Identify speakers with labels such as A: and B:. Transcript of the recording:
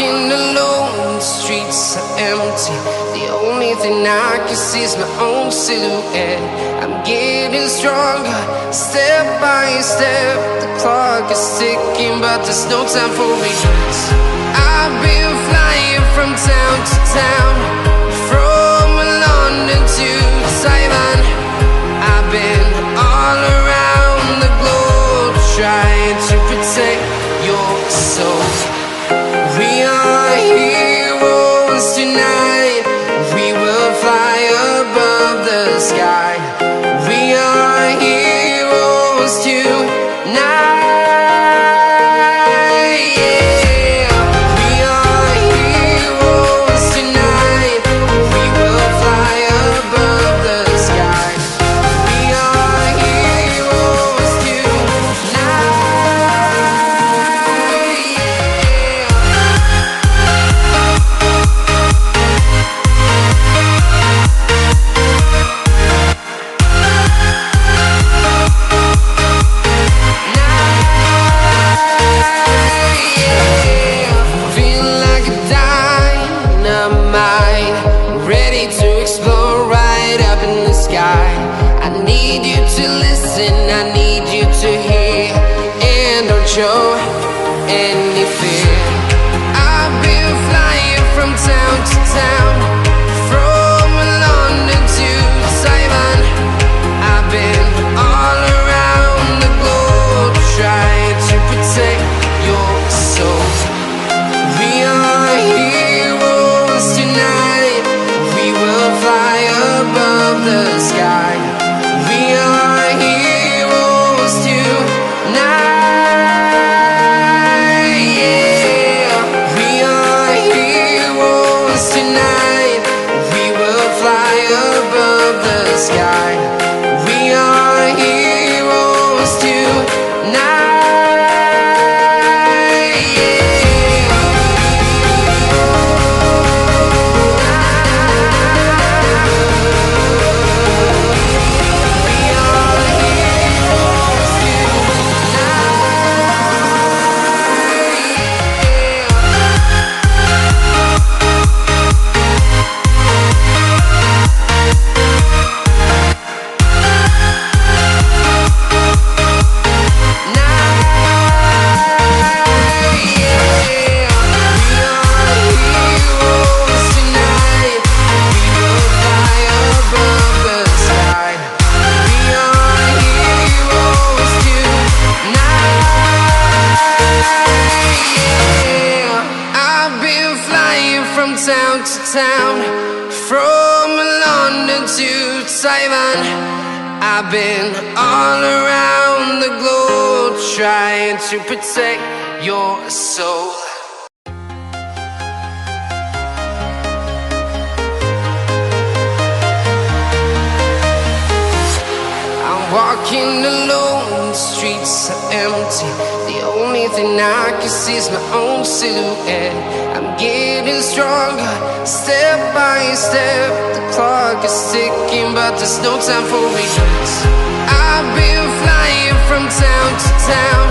A: walking alone, the streets are empty. The only thing I can see is my own silhouette. I'm getting stronger, step by step. The clock is ticking, but there's no time for regrets. I've been flying from town to town, from London to Taiwan. I've been all around the globe, trying to protect your soul. We are heroes tonight. We will fly above the sky. We are heroes tonight. Yeah. We are heroes tonight. We will fly above the sky. We are heroes tonight. I need you to hear, and don't show any fear. I've been flying from town to town, from London to Taiwan. I've been all around the globe, trying to protect your soul. We are heroes tonight. We will fly above the sky. We are heroes tonight. Yeah. We are heroes tonight. We will fly above the sky. We are heroes tonight. Town to town, from London to Taiwan. I've been all around the globe, trying to protect your soul. I'm walking alone, the streets are empty. The only thing I can see is my own silhouette. I'm getting stronger, step by step. The clock is ticking, but there's no time for regrets. I've been flying from town to town,